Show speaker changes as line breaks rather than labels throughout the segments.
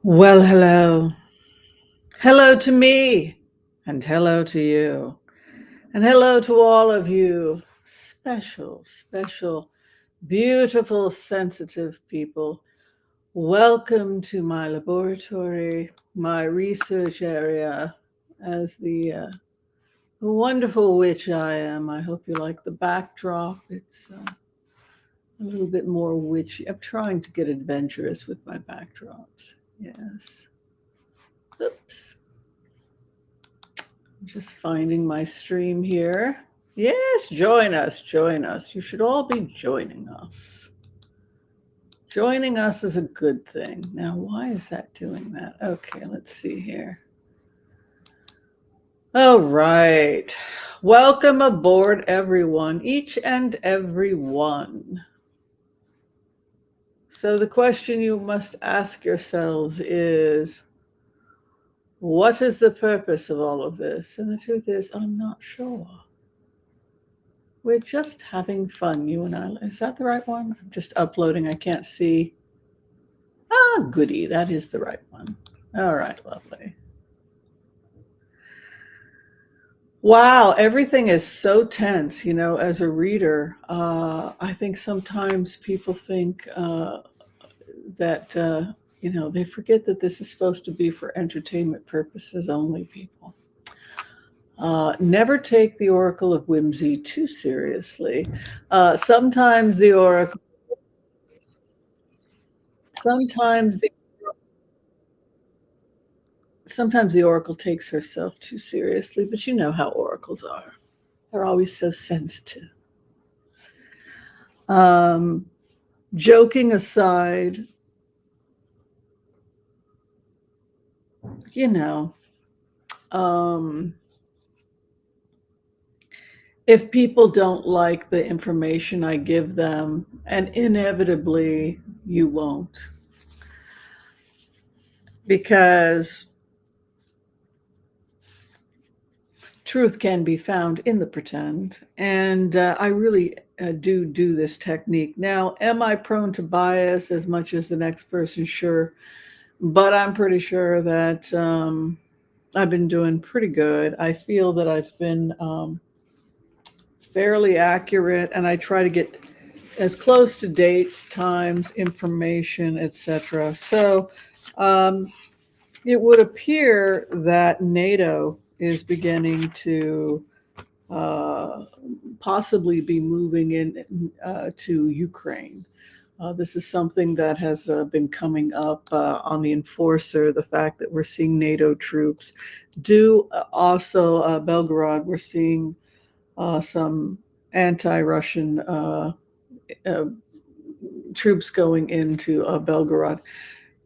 Well, hello. Hello to me, and hello to you, and hello to all of you. Special, special, beautiful, sensitive people. Welcome to my laboratory, my research area. As the wonderful witch I am, I hope you like the backdrop. It's a little bit more witchy. I'm trying to get adventurous with my backdrops. Yes. Oops. Just finding my stream here. Yes, join us, join us. You should all be joining us. Joining us is a good thing. Now, why is that doing that? Okay, let's see here. All right. Welcome aboard, everyone, each and every one. So, the question you must ask yourselves is, what is the purpose of all of this? And the truth is, I'm not sure. We're just having fun, you and I. Is that the right one? I'm just uploading. I can't see. Ah, goody. That is the right one. All right, lovely. Wow, everything is so tense. You know, as a reader, I think sometimes people think that they forget that this is supposed to be for entertainment purposes only, people. Never take the Oracle of Whimsy too seriously. Sometimes the Oracle sometimes the sometimes the oracle takes herself too seriously, but you know how oracles are. They're always so sensitive. Um, Joking aside, you know, um, if people don't like the information I give them, and inevitably you won't, because truth can be found in the pretend. And I really do this technique. Now, am I prone to bias as much as the next person? Sure. But I'm pretty sure that I've been doing pretty good. I feel that I've been fairly accurate, and I try to get as close to dates, times, information, etc. So um, it would appear that NATO is beginning to uh, possibly be moving in to Ukraine. This is something that has been coming up on the Enforcer, the fact that we're seeing NATO troops. Also, Belgorod, we're seeing some anti Russian uh, troops going into Belgorod.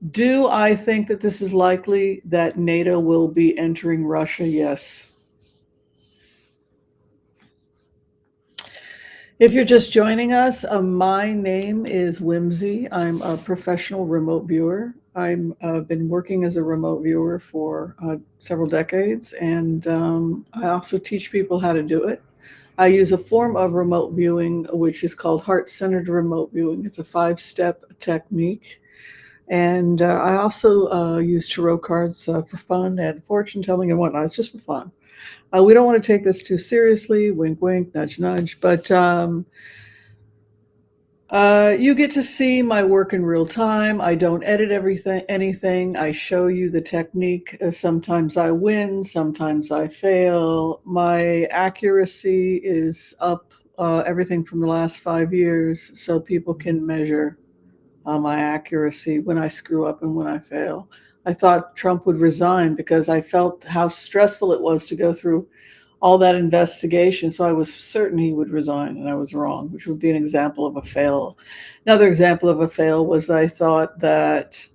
Do I think that this is likely that NATO will be entering Russia? Yes. If you're just joining us, my name is Whimsy. I'm a professional remote viewer. I've been working as a remote viewer for several decades, and I also teach people how to do it. I use a form of remote viewing which is called heart-centered remote viewing. It's a 5-step technique. And I also use tarot cards for fun and fortune telling and whatnot. It's just for fun. We don't want to take this too seriously. Wink, wink, nudge, nudge. But you get to see my work in real time. I don't edit anything. I show you the technique. Sometimes I win, sometimes I fail. My accuracy is up everything from the last 5 years, so people can measure my accuracy when I screw up and when I fail. I thought Trump would resign because I felt how stressful it was to go through all that investigation. So I was certain he would resign, and I was wrong, which would be an example of a fail. Another example of a fail was I thought that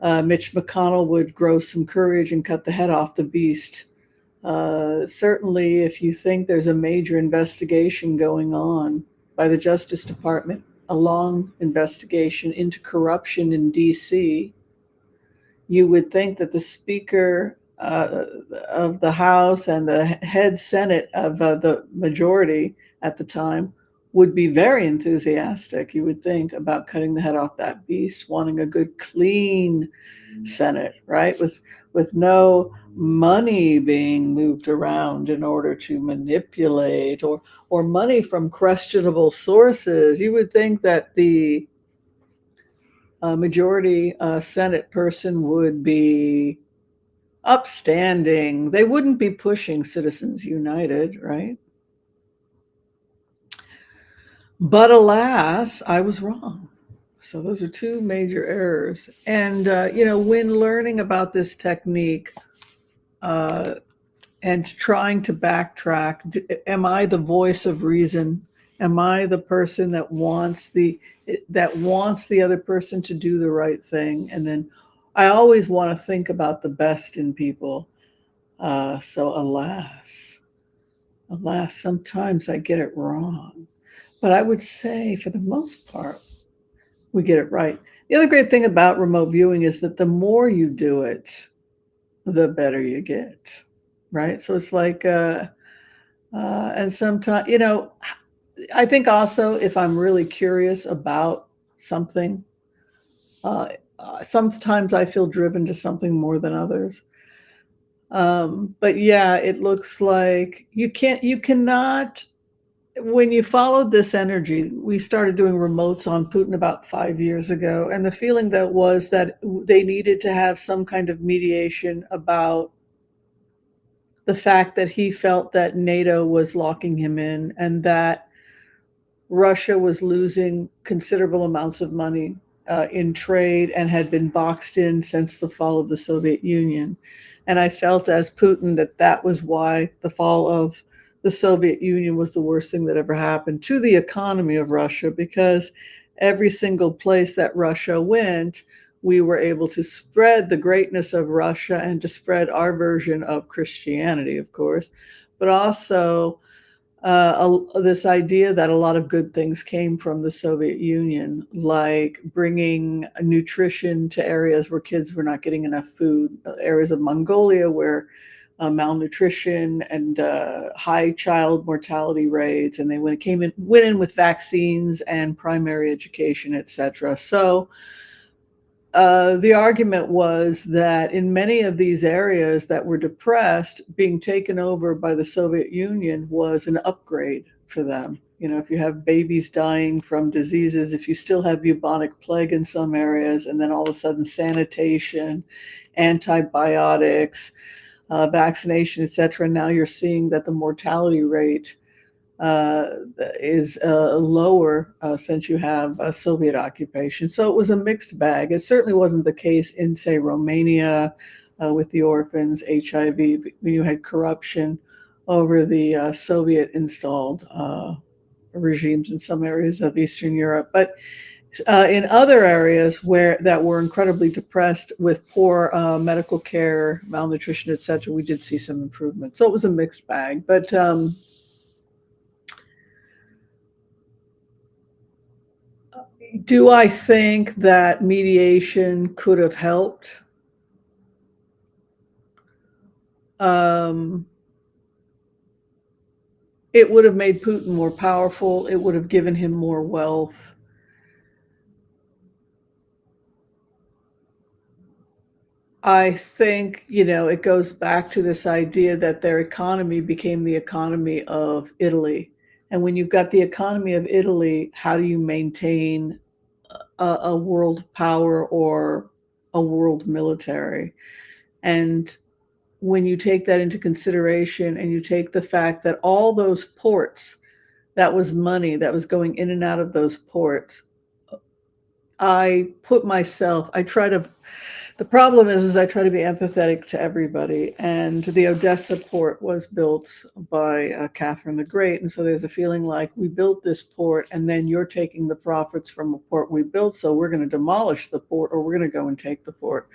Mitch McConnell would grow some courage and cut the head off the beast. Certainly, if you think there's a major investigation going on by the Justice Department, a long investigation into corruption in DC, you would think that the Speaker of the House and the head Senate of the majority at the time would be very enthusiastic, you would think, about cutting the head off that beast, wanting a good, clean Senate, right? With no money being moved around in order to manipulate, or money from questionable sources. You would think that the majority Senate person would be upstanding. They wouldn't be pushing Citizens United, right? But alas, I was wrong. So those are two major errors. And, when learning about this technique, uh, and trying to backtrack, am I the voice of reason? Am I the person that wants the other person to do the right thing? And then I always want to think about the best in people. So alas, sometimes I get it wrong. But I would say for the most part, we get it right. The other great thing about remote viewing is that the more you do it, the better you get, right? So it's like, and sometimes, I think also if I'm really curious about something, uh, sometimes I feel driven to something more than others. But yeah, it looks like you cannot, when you followed this energy, we started doing remotes on Putin about 5 years ago. And the feeling that was that they needed to have some kind of mediation about the fact that he felt that NATO was locking him in, and that Russia was losing considerable amounts of money in trade and had been boxed in since the fall of the Soviet Union. And I felt as Putin that was why the fall of the Soviet Union was the worst thing that ever happened to the economy of Russia, because every single place that Russia went, we were able to spread the greatness of Russia and to spread our version of Christianity, of course, but also this idea that a lot of good things came from the Soviet Union, like bringing nutrition to areas where kids were not getting enough food, areas of Mongolia where malnutrition and high child mortality rates, and they went in with vaccines and primary education, etc. So the argument was that in many of these areas that were depressed, being taken over by the Soviet Union was an upgrade for them. If you have babies dying from diseases, if you still have bubonic plague in some areas, and then all of a sudden sanitation, antibiotics, vaccination, etc., now you're seeing that the mortality rate uh, is lower since you have a Soviet occupation. So it was a mixed bag. It certainly wasn't the case in, say, Romania with the orphans, HIV, when you had corruption over the Soviet installed regimes in some areas of Eastern Europe. But in other areas that were incredibly depressed with poor medical care, malnutrition, etc., we did see some improvement. So it was a mixed bag. But do I think that mediation could have helped? Um, it would have made Putin more powerful. It would have given him more wealth. I think, it goes back to this idea that their economy became the economy of Italy. And when you've got the economy of Italy, how do you maintain a world power or a world military? And when you take that into consideration and you take the fact that all those ports, that was money that was going in and out of those ports, I try to, the problem is I try to be empathetic to everybody. And the Odessa port was built by Catherine the Great. And so there's a feeling like we built this port and then you're taking the profits from a port we built. So we're going to demolish the port, or we're going to go and take the port.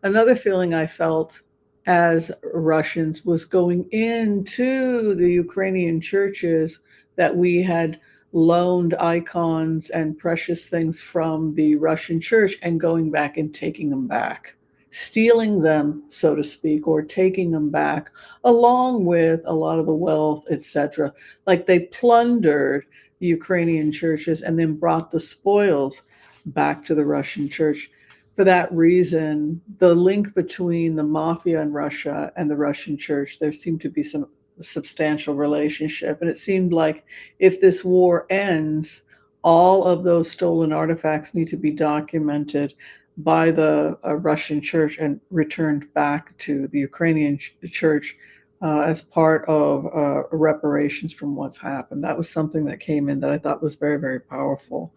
Another feeling I felt as Russians was going into the Ukrainian churches that we had loaned icons and precious things from the Russian church and going back and taking them back, stealing them, so to speak, or taking them back along with a lot of the wealth, etc. Like they plundered the Ukrainian churches and then brought the spoils back to the Russian church. for that reason, the link between the mafia in Russia and the Russian church, there seemed to be some substantial relationship. And it seemed like if this war ends, all of those stolen artifacts need to be documented by the Russian church and returned back to the Ukrainian church as part of reparations from what's happened. That was something that came in that I thought was very, very powerful.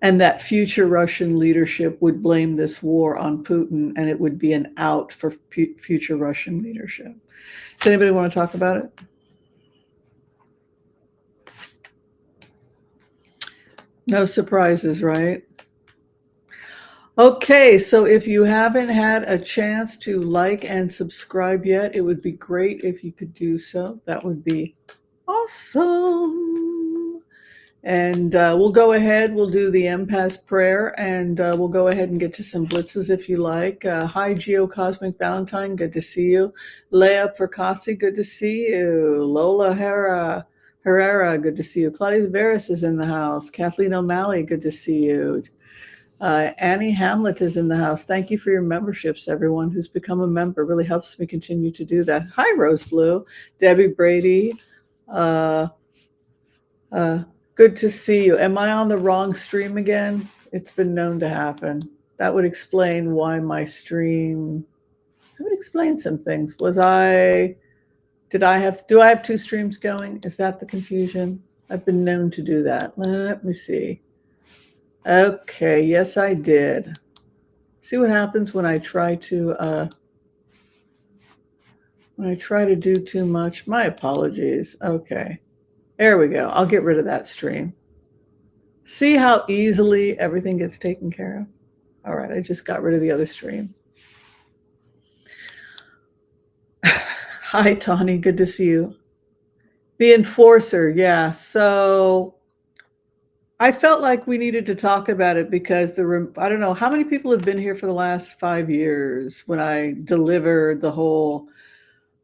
And that future Russian leadership would blame this war on Putin, and it would be an out for future Russian leadership. Does anybody want to talk about it? No surprises, right? Okay, so if you haven't had a chance to like and subscribe yet, it would be great if you could do so. That would be awesome. And we'll go ahead, we'll do the Empath prayer, and we'll go ahead and get to some blitzes if you like. Hi, Geo Cosmic Valentine, good to see you. Leah Percassi, good to see you. Lola Herrera, good to see you. Claudia Veras is in the house. Kathleen O'Malley, good to see you. Annie Hamlet is in the house. Thank you for your memberships, everyone who's become a member. It really helps me continue to do that. Hi, Rose Blue. Debbie Brady. Good to see you. Am I on the wrong stream again? It's been known to happen. That would explain why my stream, that would explain some things. Do I have two streams going? Is that the confusion? I've been known to do that. Let me see. Okay, yes, I did. See what happens when I try to do too much? My apologies. Okay. There we go. I'll get rid of that stream. See how easily everything gets taken care of? All right, I just got rid of the other stream. Hi, Tawny. Good to see you. The Enforcer, yeah. So I felt like we needed to talk about it because I don't know, how many people have been here for the last 5 years when I delivered the whole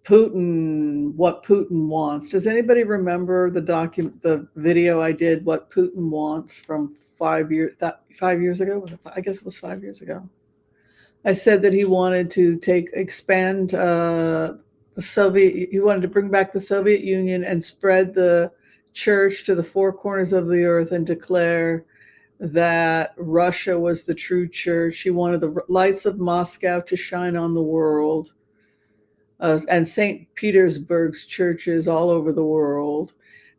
Putin, what Putin wants. Does anybody remember the video I did, what Putin wants, from 5 years, 5 years ago? I guess it was 5 years ago. I said that he wanted to expand he wanted to bring back the Soviet Union and spread the church to the four corners of the earth and declare that Russia was the true church. He wanted the lights of Moscow to shine on the world. And St. Petersburg's churches all over the world,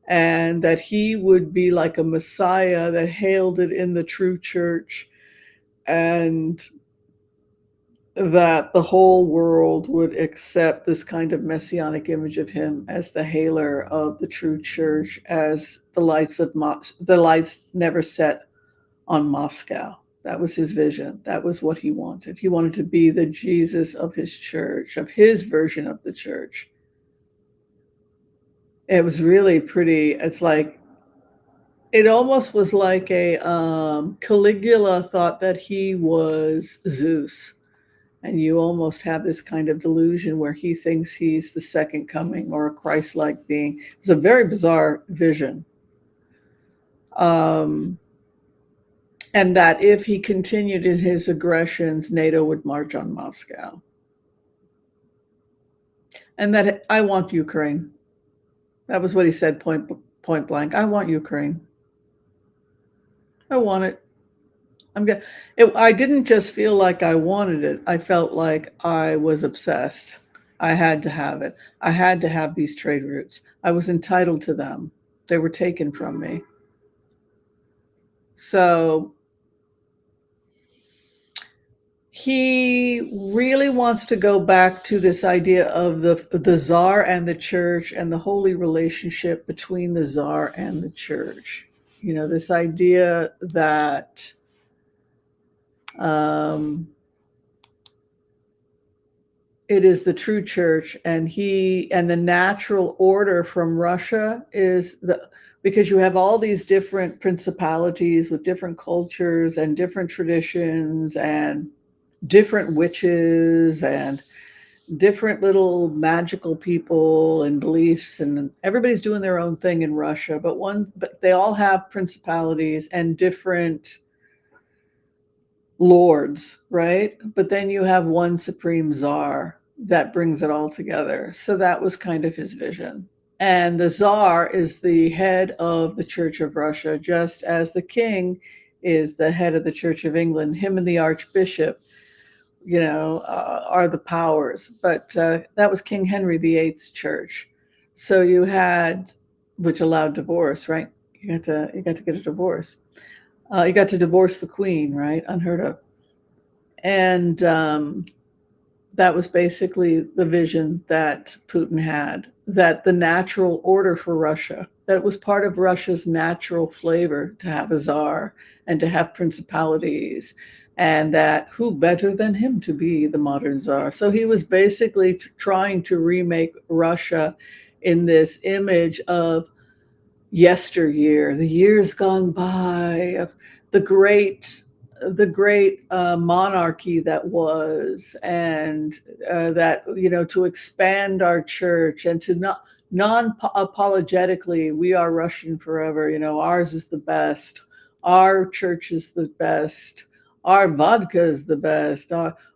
and that he would be like a Messiah that hailed it in the true church, and that the whole world would accept this kind of messianic image of him as the hailer of the true church, as the lights never set on Moscow. That was his vision. That was what he wanted. He wanted to be the Jesus of his church, of his version of the church. It was really pretty. It's like, it almost was like a Caligula thought that he was Zeus. And you almost have this kind of delusion where he thinks he's the second coming or a Christ-like being. It's a very bizarre vision. And that if he continued in his aggressions, NATO would march on Moscow. And that I want Ukraine. That was what he said point blank. I want Ukraine. I want it. I didn't just feel like I wanted it. I felt like I was obsessed. I had to have it. I had to have these trade routes. I was entitled to them. They were taken from me. So he really wants to go back to this idea of the czar and the church and the holy relationship between the czar and the church. You know, this idea that it is the true church, and the natural order from Russia is because you have all these different principalities with different cultures and different traditions and different witches, and different little magical people and beliefs, and everybody's doing their own thing in Russia, but they all have principalities and different lords, right? But then you have one supreme czar that brings it all together. So that was kind of his vision. And the czar is the head of the Church of Russia, just as the king is the head of the Church of England. Him and the archbishop, are the powers. But that was King Henry VIII's church. So you had, which allowed divorce, right? You got to get a divorce. You got to divorce the queen, right? Unheard of. And that was basically the vision that Putin had, that the natural order for Russia, that it was part of Russia's natural flavor to have a czar and to have principalities, and that who better than him to be the modern czar? So he was basically trying to remake Russia in this image of yesteryear, the years gone by, of the great monarchy that was, and that, to expand our church and to not non-apologetically, we are Russian forever, ours is the best, our church is the best, our vodka is the best,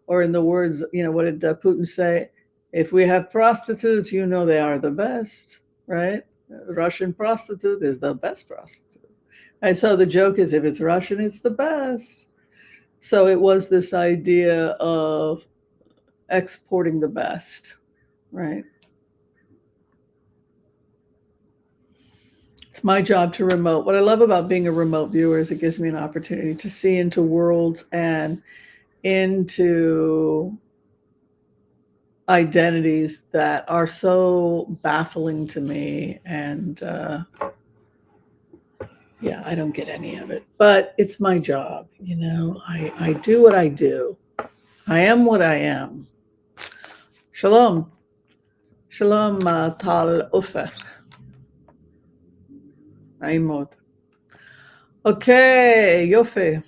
or in the words, what did Putin say? If we have prostitutes, they are the best, right? Russian prostitute is the best prostitute. And so the joke is, if it's Russian, it's the best. So it was this idea of exporting the best, right? It's my job to remote. What I love about being a remote viewer is it gives me an opportunity to see into worlds and into identities that are so baffling to me. And I don't get any of it, but it's my job. I do what I do. I am what I am. Shalom. Shalom tal ufech. Aimot. Okay, Yofi.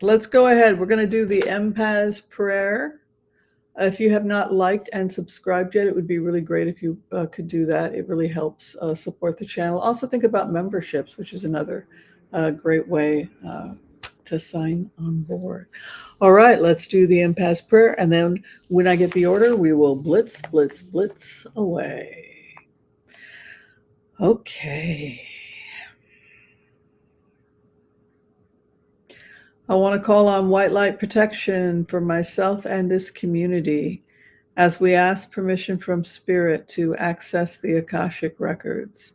Let's go ahead. We're going to do the Empath prayer. If you have not liked and subscribed yet, it would be really great if you could do that. It really helps support the channel. Also think about memberships, which is another great way to sign on board. All right, let's do the Empath prayer. And then when I get the order, we will blitz, blitz, blitz away. Okay. I want to call on white light protection for myself and this community as we ask permission from Spirit to access the Akashic records.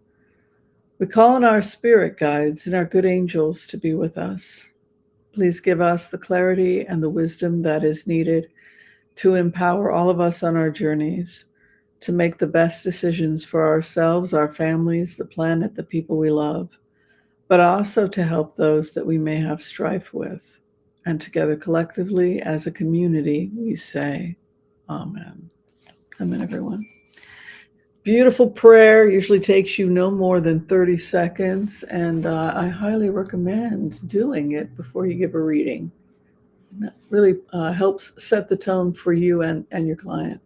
We call on our spirit guides and our good angels to be with us. Please give us the clarity and the wisdom that is needed to empower all of us on our journeys, to make the best decisions for ourselves, our families, the planet, the people we love, but also to help those that we may have strife with. And together collectively as a community, we say, Amen. Amen, everyone. Beautiful prayer. Usually takes you no more than 30 seconds. And I highly recommend doing it before you give a reading. That really helps set the tone for you and your client.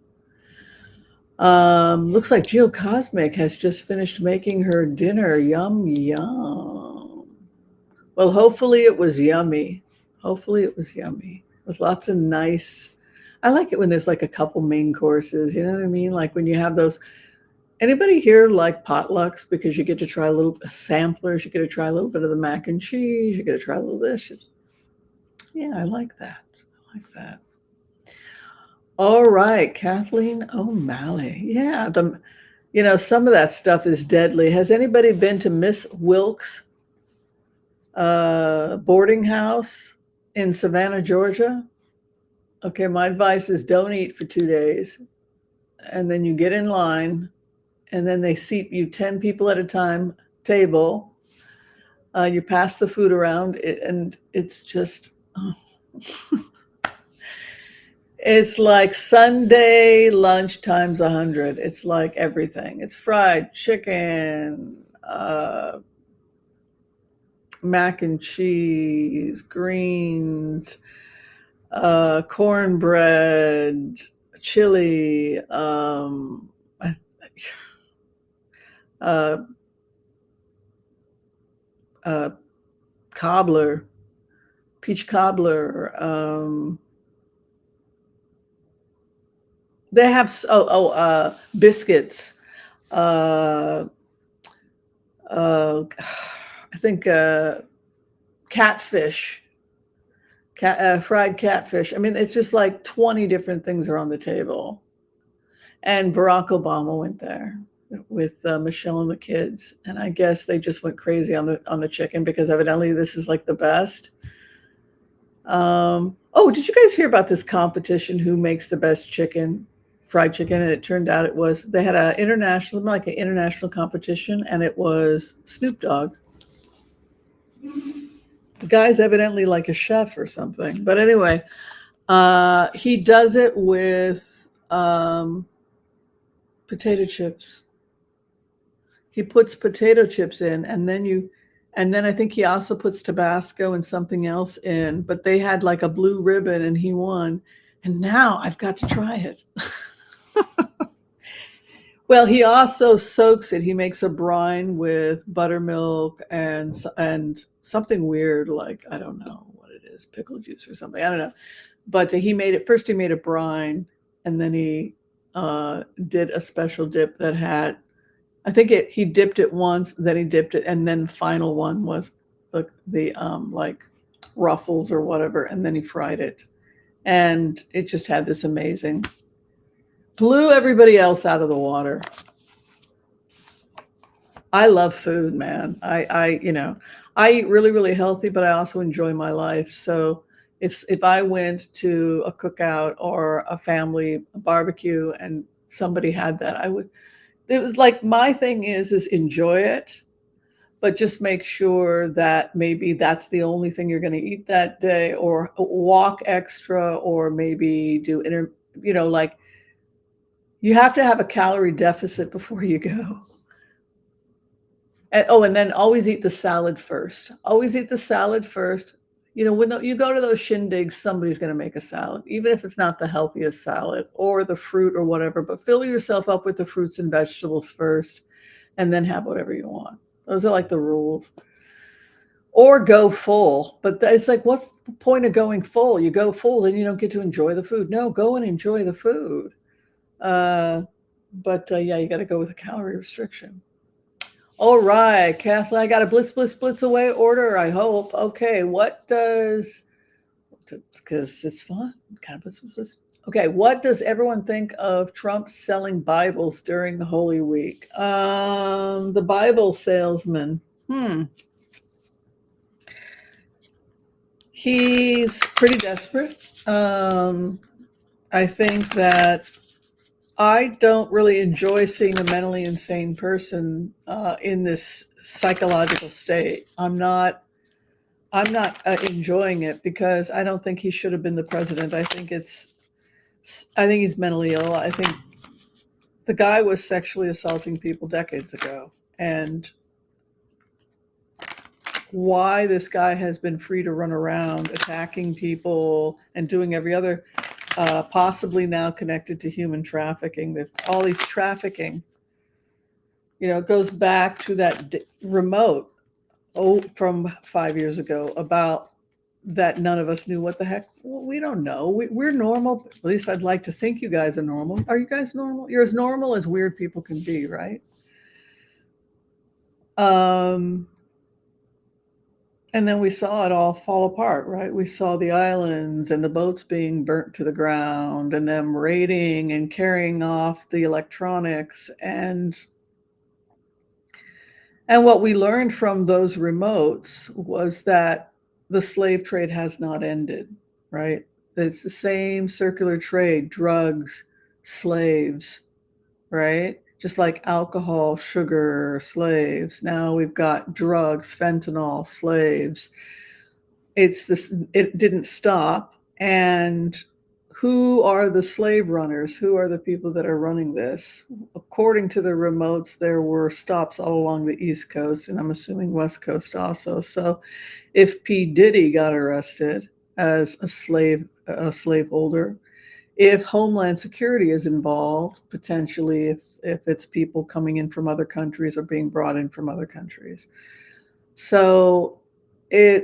Looks like Geocosmic has just finished making her dinner. Yum, yum. Well, hopefully it was yummy. Hopefully it was yummy with lots of nice. I like it when there's like a couple main courses. You know what I mean? Like when you have those. Anybody here like potlucks because you get to try a little samplers? You get to try a little bit of the mac and cheese. You get to try a little this. Yeah, I like that. I like that. All right, Kathleen O'Malley. Yeah, some of that stuff is deadly. Has anybody been to Miss Wilkes' boarding house in Savannah, Georgia? Okay, my advice is don't eat for 2 days. And then you get in line, and then they seat you 10 people at a time, table. You pass the food around, and it's just... Oh. It's like Sunday lunch times 100. It's like everything. It's fried chicken, mac and cheese, greens, cornbread, chili, uh, uh, cobbler, peach cobbler. They have biscuits. Uh, I think catfish, fried catfish. I mean, it's just like 20 different things are on the table. And Barack Obama went there with Michelle and the kids, and I guess they just went crazy on the chicken because evidently this is like the best. Oh, did you guys hear about this competition? Who makes the best chicken, fried chicken? And it turned out they had an international competition, and it was Snoop Dogg. The guy's evidently like a chef or something. But anyway, he does it with potato chips. He puts potato chips in, and then I think he also puts Tabasco and something else in. But they had like a blue ribbon, and he won. And now I've got to try it. Well, he also soaks it. He makes a brine with buttermilk and something weird, like I don't know what it is, pickle juice or something. I don't know. But he made a brine, and then he did a special dip that had, I think he dipped it once, then he dipped it, and then the final one was the like Ruffles or whatever, and then he fried it, and it just had this amazing, blew everybody else out of the water. I love food, man. I eat really, really healthy, but I also enjoy my life. So if I went to a cookout or a family barbecue and somebody had that, it was like, my thing is enjoy it, but just make sure that maybe that's the only thing you're going to eat that day, or walk extra, or maybe do like, you have to have a calorie deficit before you go. And then always eat the salad first. Always eat the salad first. When you go to those shindigs, somebody's going to make a salad, even if it's not the healthiest salad, or the fruit or whatever. But fill yourself up with the fruits and vegetables first, and then have whatever you want. Those are like the rules. Or go full. But it's like, what's the point of going full? You go full, then you don't get to enjoy the food. No, go and enjoy the food. But yeah, you got to go with a calorie restriction. All right, Kathleen, I got a blitz away order, I hope. Okay, because it's fun. Kind of blitz. Okay, what does everyone think of Trump selling Bibles during the Holy Week? The Bible salesman. He's pretty desperate. I think that I don't really enjoy seeing a mentally insane person in this psychological state. I'm not enjoying it, because I don't think he should have been the president. I think he's mentally ill. I think the guy was sexually assaulting people decades ago, and why this guy has been free to run around attacking people and doing every other, possibly now connected to human trafficking. There's all these trafficking. It goes back to that remote from 5 years ago about that none of us knew what the heck. Well, we don't know. We're normal. At least I'd like to think you guys are normal. Are you guys normal? You're as normal as weird people can be, right? And then we saw it all fall apart, right? We saw the islands and the boats being burnt to the ground, and them raiding and carrying off the electronics. And what we learned from those remotes was that the slave trade has not ended, right? It's the same circular trade: drugs, slaves, right? Just like alcohol, sugar, slaves. Now we've got drugs, fentanyl, slaves. It didn't stop. And who are the slave runners? Who are the people that are running this? According to the remotes, there were stops all along the East Coast, and I'm assuming West Coast also. So if P. Diddy got arrested as a slaveholder, If Homeland Security is involved, potentially if it's people coming in from other countries or being brought in from other countries. So I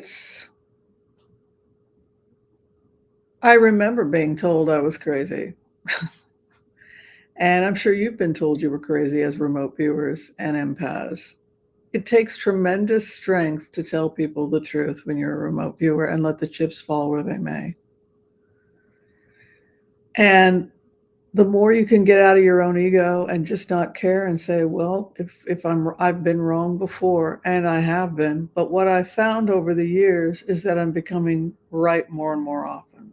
remember being told I was crazy. And I'm sure you've been told you were crazy as remote viewers and empaths. It takes tremendous strength to tell people the truth when you're a remote viewer and let the chips fall where they may. And the more you can get out of your own ego and just not care and say, well, if I've been wrong before, and I have been, but what I found over the years is that I'm becoming right more and more often.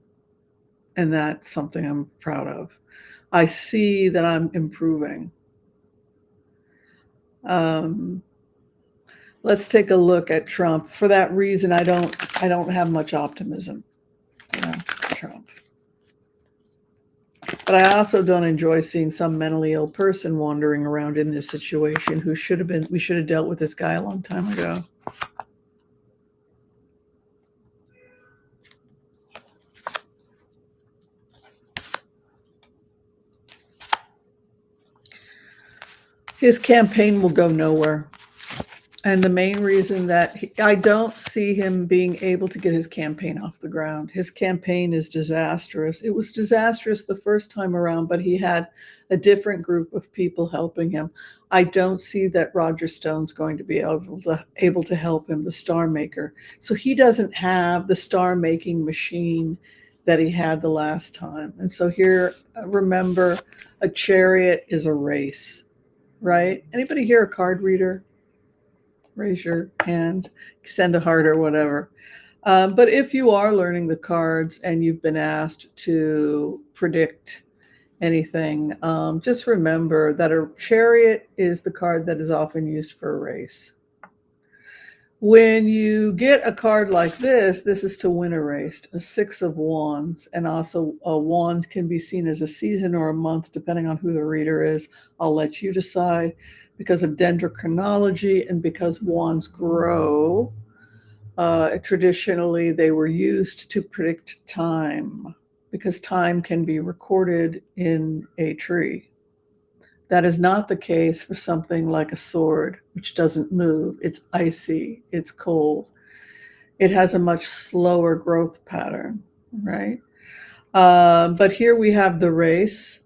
And that's something I'm proud of. I see that I'm improving. Let's take a look at Trump. For that reason, I don't have much optimism, Trump. But I also don't enjoy seeing some mentally ill person wandering around in this situation we should have dealt with this guy a long time ago. His campaign will go nowhere. And the main reason that I don't see him being able to get his campaign off the ground. His campaign is disastrous. It was disastrous the first time around, but he had a different group of people helping him. I don't see that Roger Stone's going to be able to help him, the star maker. So he doesn't have the star making machine that he had the last time. And so here, remember, a chariot is a race, right? Anybody here a card reader? Raise your hand, send a heart or whatever. But if you are learning the cards and you've been asked to predict anything, just remember that a chariot is the card that is often used for a race. When you get a card like this is to win a race, a 6 of Wands, and also a wand can be seen as a season or a month, depending on who the reader is. I'll let you decide. Because of dendrochronology and because wands grow, traditionally they were used to predict time, because time can be recorded in a tree. That is not the case for something like a sword, which doesn't move. It's icy, it's cold. It has a much slower growth pattern, right? But here we have the race,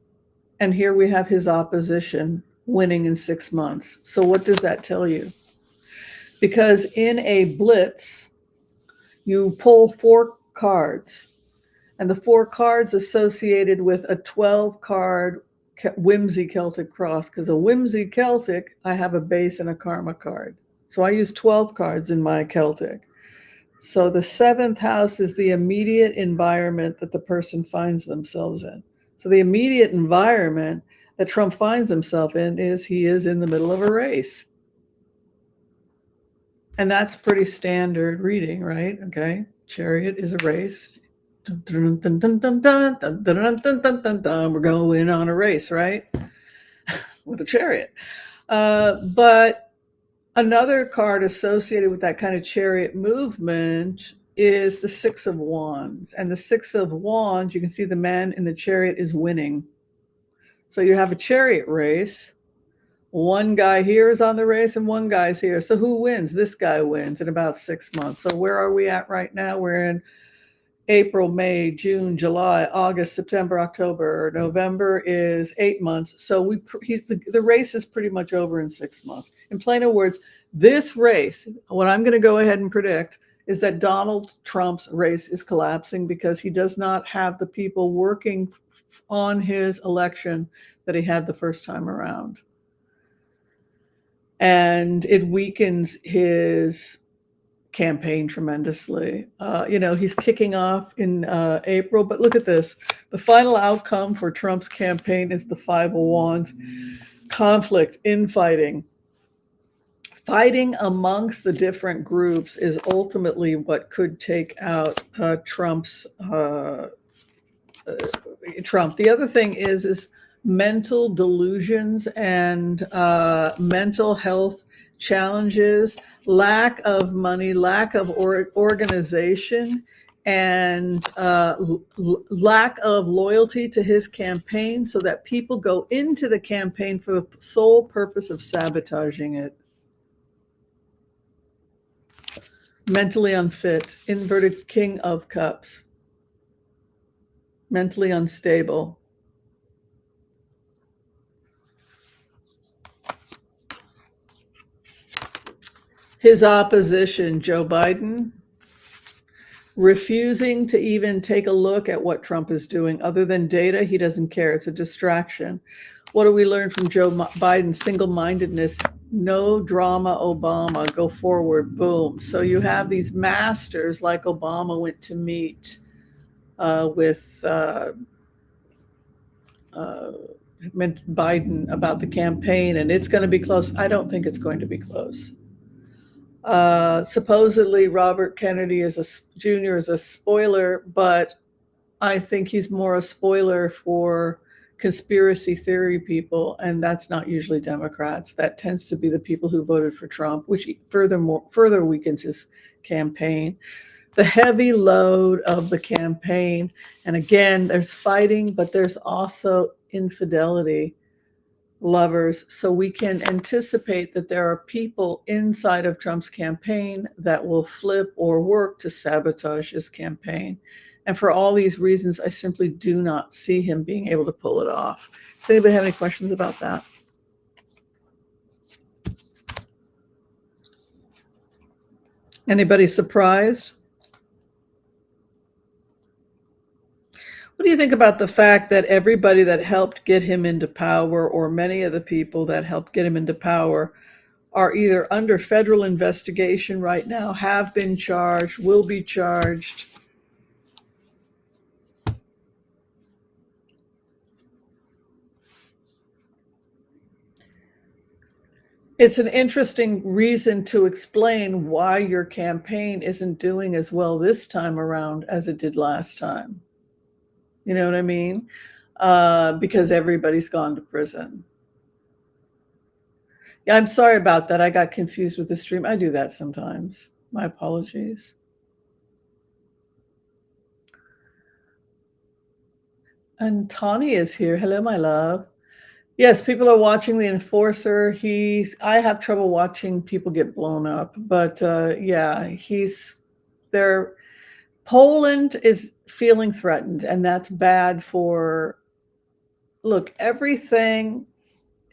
and here we have his opposition winning in 6 months. So what does that tell you? Because in a blitz, you pull 4 cards, and the 4 cards associated with a 12-card Whimsy Celtic cross, because a Whimsy Celtic, I have a base and a karma card. So I use 12 cards in my Celtic. So the 7th house is the immediate environment that the person finds themselves in. So the immediate environment that Trump finds himself in is he is in the middle of a race. And that's pretty standard reading, right? Okay. Chariot is a race. We're going on a race, right? With a chariot. But another card associated with that kind of chariot movement is the 6 of Wands. And the 6 of Wands, you can see the man in the chariot is winning. So you have a chariot race. One guy here is on the race and one guy's here. So who wins? This guy wins in about 6 months. So where are we at right now? We're in April, May, June, July, August, September, October. November is 8 months. So the race is pretty much over in 6 months. In plain words, this race, what I'm going to go ahead and predict is that Donald Trump's race is collapsing because he does not have the people working on his election that he had the first time around. And it weakens his campaign tremendously. He's kicking off in April, but look at this. The final outcome for Trump's campaign is the 5 of Wands. Conflict, infighting. Fighting amongst the different groups is ultimately what could take out Trump. The other thing is mental delusions and mental health challenges, lack of money, lack of organization and lack of loyalty to his campaign, so that people go into the campaign for the sole purpose of sabotaging it. Mentally unfit, inverted King of Cups, mentally unstable. His opposition, Joe Biden, refusing to even take a look at what Trump is doing. Other than data, he doesn't care. It's a distraction. What do we learn from Joe Biden? Single-mindedness, no drama, Obama, go forward, boom. So you have these masters like Obama went to meet with Biden about the campaign, and it's going to be close. I don't think it's going to be close. Supposedly Robert Kennedy Jr. is a spoiler, but I think he's more a spoiler for conspiracy theory people, and that's not usually Democrats. That tends to be the people who voted for Trump, which further weakens his campaign. The heavy load of the campaign, and again, there's fighting, but there's also infidelity, lovers. So we can anticipate that there are people inside of Trump's campaign that will flip or work to sabotage his campaign. And for all these reasons, I simply do not see him being able to pull it off. Does anybody have any questions about that? Anybody surprised? What do you think about the fact that everybody that helped get him into power, or many of the people that helped get him into power, are either under federal investigation right now, have been charged, will be charged? It's an interesting reason to explain why your campaign isn't doing as well this time around as it did last time. You know what I mean? Because everybody's gone to prison. Yeah, I'm sorry about that. I got confused with the stream. I do that sometimes. My apologies. And Tawny is here. Hello, my love. Yes, people are watching The Enforcer. I have trouble watching people get blown up, but yeah, he's there. Poland is feeling threatened, and that's bad for, look, everything.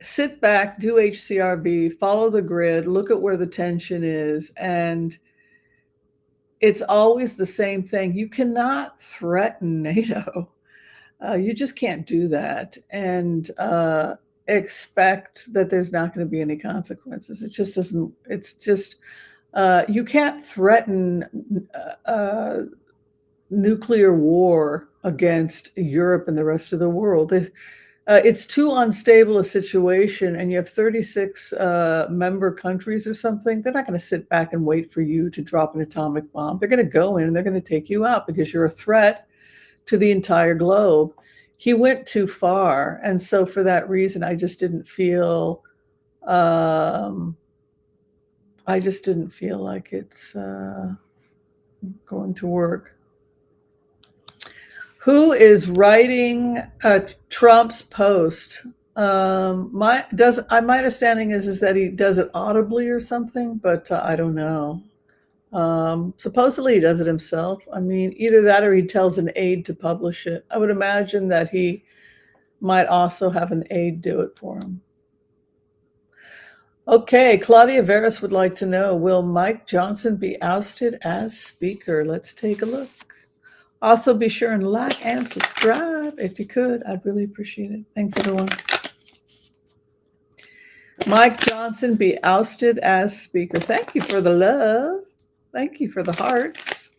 Sit back, do HCRB, follow the grid, look at where the tension is, and it's always the same thing. You cannot threaten NATO. You just can't do that and expect that there's not going to be any consequences. It just doesn't. It's just you can't threaten nuclear war against Europe and the rest of the world. It's too unstable a situation, and you have 36 member countries or something. They're not going to sit back and wait for you to drop an atomic bomb. They're going to go in and they're going to take you out because you're a threat to the entire globe. He went too far, and so for that reason, I just didn't feel like it's going to work. Who is writing Trump's post? My understanding is that he does it audibly or something, but I don't know. Supposedly he does it himself. I mean, either that or he tells an aide to publish it. I would imagine that he might also have an aide do it for him. Okay, Claudia Veras would like to know, will Mike Johnson be ousted as Speaker? Let's take a look. Also, be sure and like and subscribe if you could. I'd really appreciate it. Thanks, everyone. Mike Johnson be ousted as Speaker. Thank you for the love. Thank you for the hearts.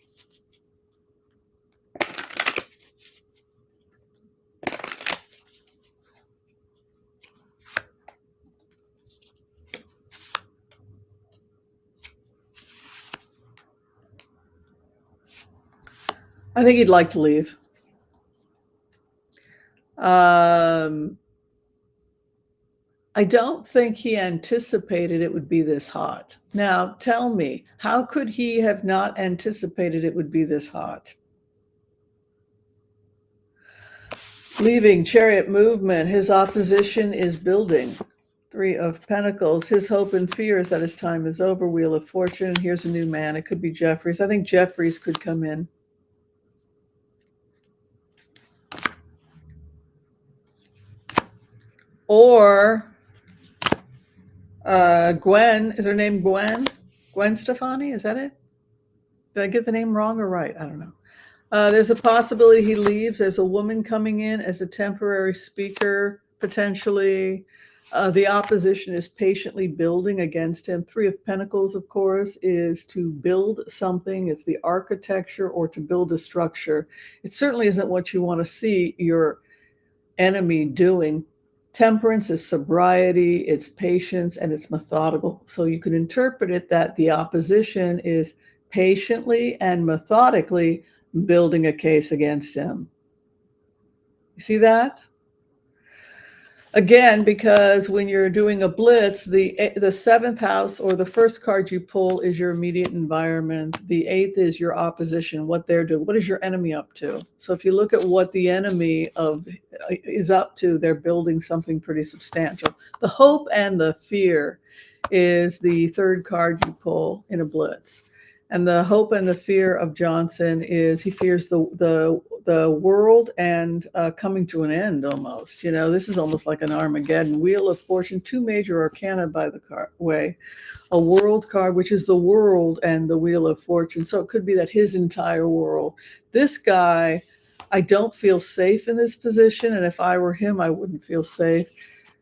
I think he'd like to leave. I don't think he anticipated it would be this hot. Now, tell me, how could he have not anticipated it would be this hot? Leaving, Chariot movement. His opposition is building. Three of Pentacles. His hope and fear is that his time is over. Wheel of Fortune. Here's a new man. It could be Jeffries. I think Jeffries could come in. Or Gwen. Is her name Gwen? Gwen Stefani? Is that it? Did I get the name wrong or right? I don't know. There's a possibility he leaves. There's a woman coming in as a temporary speaker, potentially. The opposition is patiently building against him. Three of Pentacles, of course, is to build something. It's the architecture or to build a structure. It certainly isn't what you want to see your enemy doing. Temperance is sobriety, it's patience, and it's methodical. So you can interpret it that the opposition is patiently and methodically building a case against him. You see that? Again, because when you're doing a blitz, the seventh house or the first card you pull is your immediate environment. The eighth is your opposition, what they're doing. What is your enemy up to? So if you look at what the enemy is up to, they're building something pretty substantial. The hope and the fear is the third card you pull in a blitz. And the hope and the fear of Johnson is he fears the world and coming to an end almost. You know, this is almost like an Armageddon. Wheel of Fortune, two major arcana by the way. A world card, which is the world, and the Wheel of Fortune. So it could be that his entire world. This guy, I don't feel safe in this position. And if I were him, I wouldn't feel safe.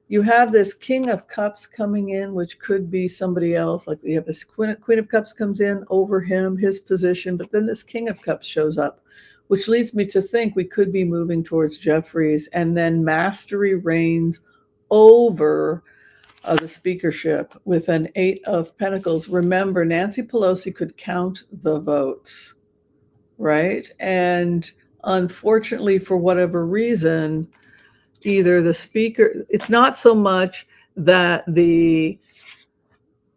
You have this King of Cups coming in, which could be somebody else. Like you have this Queen of Cups comes in over him, his position, but then this King of Cups shows up, which leads me to think we could be moving towards Jeffries, and then mastery reigns over the speakership with an Eight of Pentacles. Remember, Nancy Pelosi could count the votes, right? And unfortunately, for whatever reason, either the speaker, it's not so much that the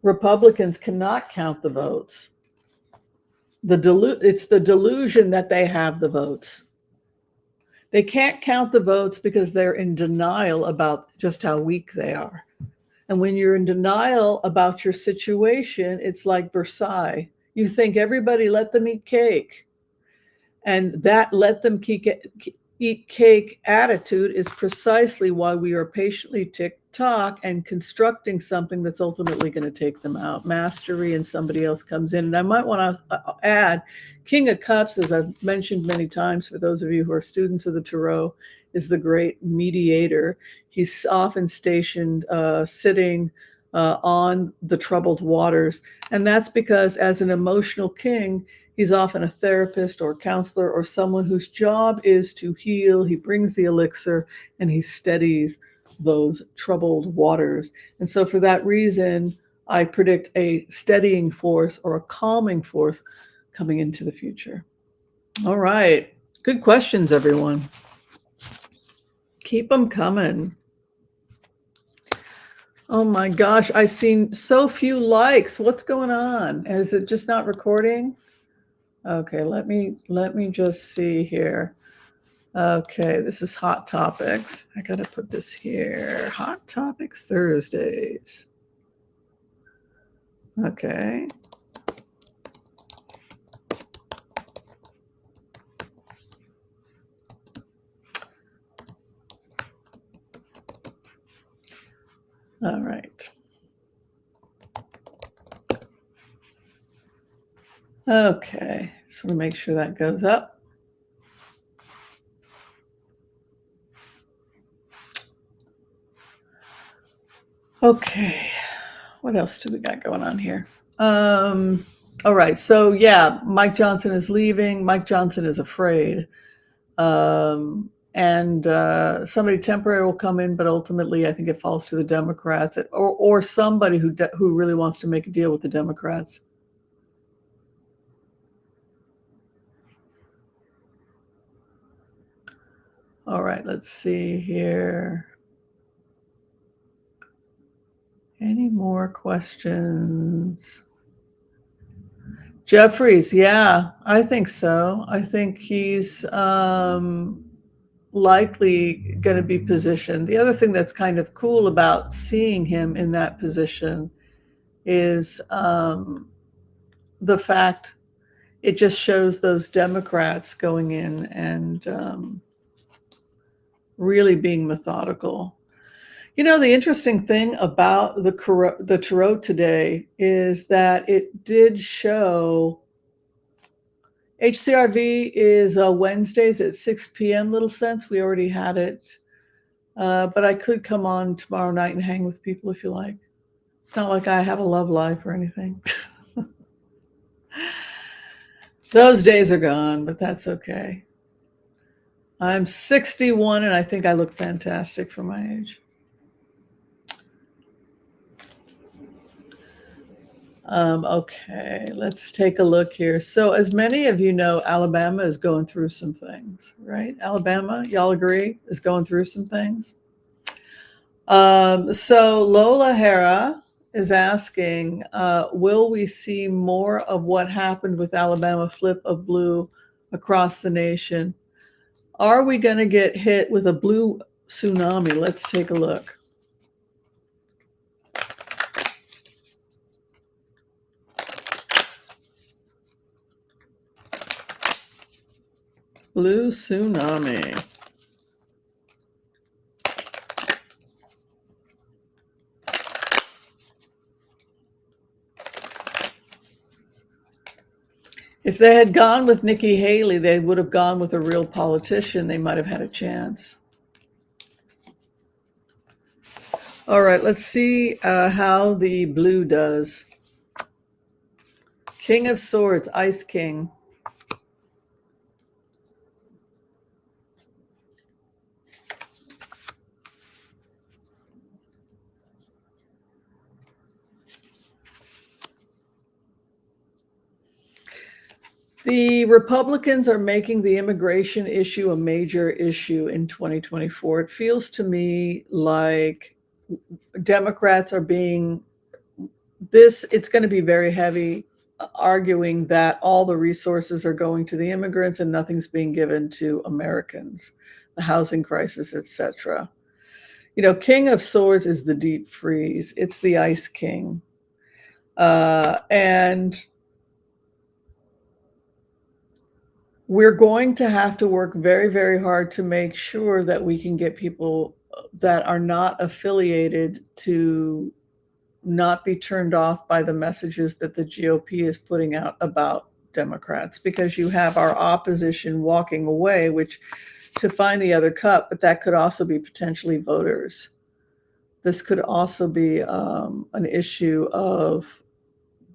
Republicans cannot count the votes. It's the delusion that they have the votes. They can't count the votes because they're in denial about just how weak they are. And when you're in denial about your situation, it's like Versailles. You think everybody let them eat cake. And that let them eat cake attitude is precisely why we are patiently tick-tock and constructing something that's ultimately going to take them out. Mastery, and somebody else comes in. And I might want to add, King of Cups, as I've mentioned many times, for those of you who are students of the Tarot, is the great mediator. He's often stationed sitting on the troubled waters. And that's because as an emotional king, he's often a therapist or counselor or someone whose job is to heal. He brings the elixir and he steadies those troubled waters. And so for that reason, I predict a steadying force or a calming force coming into the future. All right. Good questions, everyone. Keep them coming. Oh my gosh, I've seen so few likes. What's going on? Is it just not recording? Okay, let me just see here. Okay, this is Hot Topics. I gotta put this here. Hot Topics Thursdays. Okay. All right. Okay, just want to make sure that goes up. Okay, what else do we got going on here? All right, so yeah, Mike Johnson is leaving. Mike Johnson is afraid. And somebody temporary will come in, but ultimately I think it falls to the Democrats or somebody who really wants to make a deal with the Democrats. All right, let's see here. Any more questions? Jeffries, yeah, I think so. I think he's likely going to be positioned. The other thing that's kind of cool about seeing him in that position is the fact it just shows those Democrats going in and really being methodical. The interesting thing about the Tarot today is that it did show HCRV is Wednesdays at 6 p.m. Little Sense. We already had it. But I could come on tomorrow night and hang with people if you like. It's not like I have a love life or anything. Those days are gone, but that's okay. I'm 61 and I think I look fantastic for my age. Okay, let's take a look here. So as many of you know, Alabama is going through some things, right? Alabama, y'all agree, is going through some things. So Lola Hera is asking, will we see more of what happened with Alabama flip of blue across the nation? Are we going to get hit with a blue tsunami? Let's take a look. Blue tsunami. If they had gone with Nikki Haley, they would have gone with a real politician. They might have had a chance. All right, let's see how the blue does. King of Swords, Ice King. The Republicans are making the immigration issue a major issue in 2024. It feels to me like Democrats are being it's going to be very heavy arguing that all the resources are going to the immigrants and nothing's being given to Americans, the housing crisis, etc. King of Swords is the deep freeze. It's the Ice King. And we're going to have to work very, very hard to make sure that we can get people that are not affiliated to not be turned off by the messages that the GOP is putting out about Democrats, because you have our opposition walking away, which to find the other cup, but that could also be potentially voters. This could also be an issue of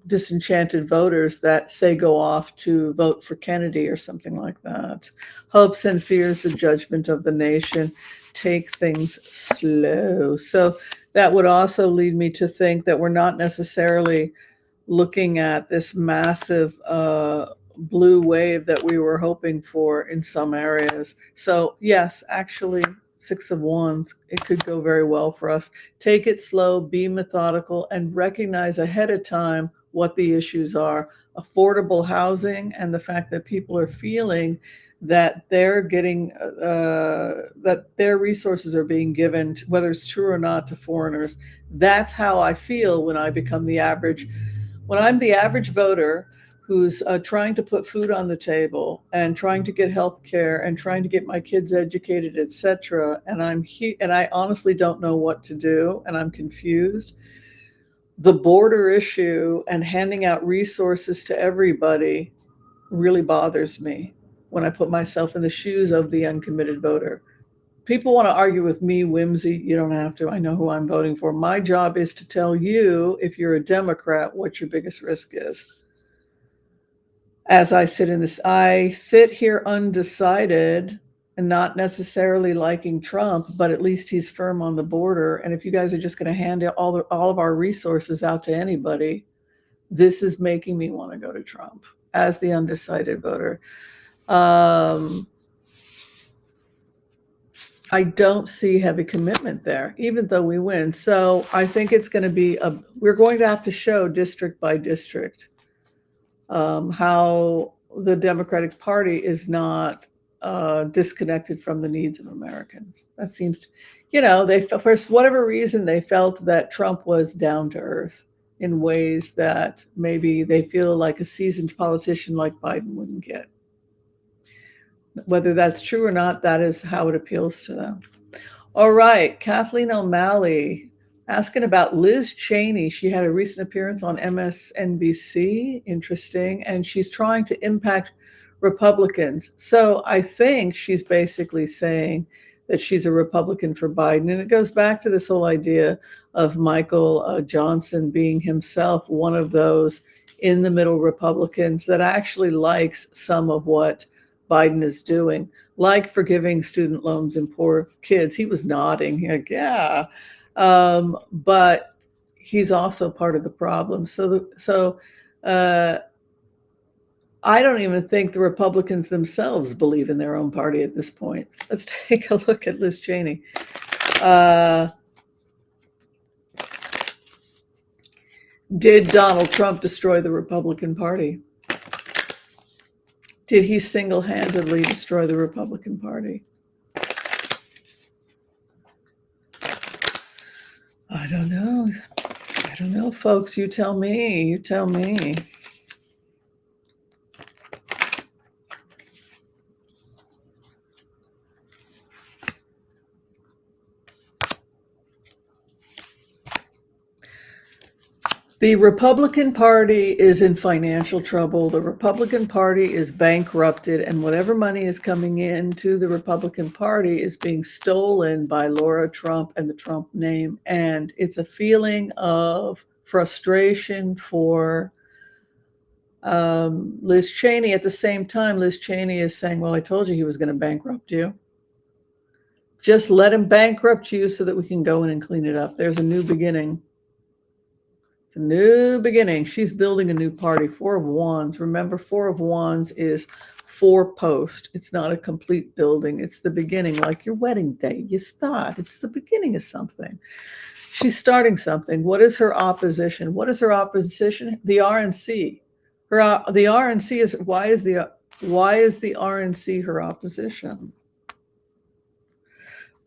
disenchanted voters that say go off to vote for Kennedy or something like that. Hopes and fears, the judgment of the nation. Take things slow. So that would also lead me to think that we're not necessarily looking at this massive blue wave that we were hoping for in some areas. So yes, actually, Six of Wands, it could go very well for us. Take it slow, be methodical, and recognize ahead of time what the issues are. Affordable housing and the fact that people are feeling that they're getting that their resources are being given, whether it's true or not, to foreigners. That's how I feel when I'm the average voter who's trying to put food on the table and trying to get health care and trying to get my kids educated, etc. And I honestly don't know what to do, and I'm confused. The border issue and handing out resources to everybody really bothers me when I put myself in the shoes of the uncommitted voter. People want to argue with me, Whimsy. You don't have to. I know who I'm voting for. My job is to tell you, if you're a Democrat, what your biggest risk is. As I sit here undecided and not necessarily liking Trump, but at least he's firm on the border. And if you guys are just going to hand all of our resources out to anybody, this is making me want to go to Trump as the undecided voter. I don't see heavy commitment there, even though we win. So I think it's going to be we're going to have to show district by district how the Democratic Party is not disconnected from the needs of Americans. That seems to, they, for whatever reason, they felt that Trump was down to earth in ways that maybe they feel like a seasoned politician like Biden wouldn't get. Whether that's true or not, that is how it appeals to them. All right, Kathleen O'Malley asking about Liz Cheney. She had a recent appearance on MSNBC, interesting, and she's trying to impact Republicans. So I think she's basically saying that she's a Republican for Biden. And it goes back to this whole idea of Michael Johnson being himself one of those in the middle Republicans that actually likes some of what Biden is doing, like forgiving student loans and poor kids. He was nodding, like, yeah. But he's also part of the problem. So I don't even think the Republicans themselves believe in their own party at this point. Let's take a look at Liz Cheney. Did Donald Trump destroy the Republican Party? Did he single-handedly destroy the Republican Party? I don't know. I don't know, folks. You tell me. You tell me. The Republican Party is in financial trouble. The Republican Party is bankrupted, and whatever money is coming into the Republican Party is being stolen by Laura Trump and the Trump name. And it's a feeling of frustration for Liz Cheney. At the same time, Liz Cheney is saying, well, I told you he was going to bankrupt you. Just let him bankrupt you so that we can go in and clean it up. There's a new beginning. It's a new beginning. She's building a new party. Four of Wands. Remember, Four of Wands is 4 post. It's not a complete building. It's the beginning, like your wedding day. You start. It's the beginning of something. She's starting something. What is her opposition? What is her opposition? The RNC. The RNC is why is the RNC her opposition?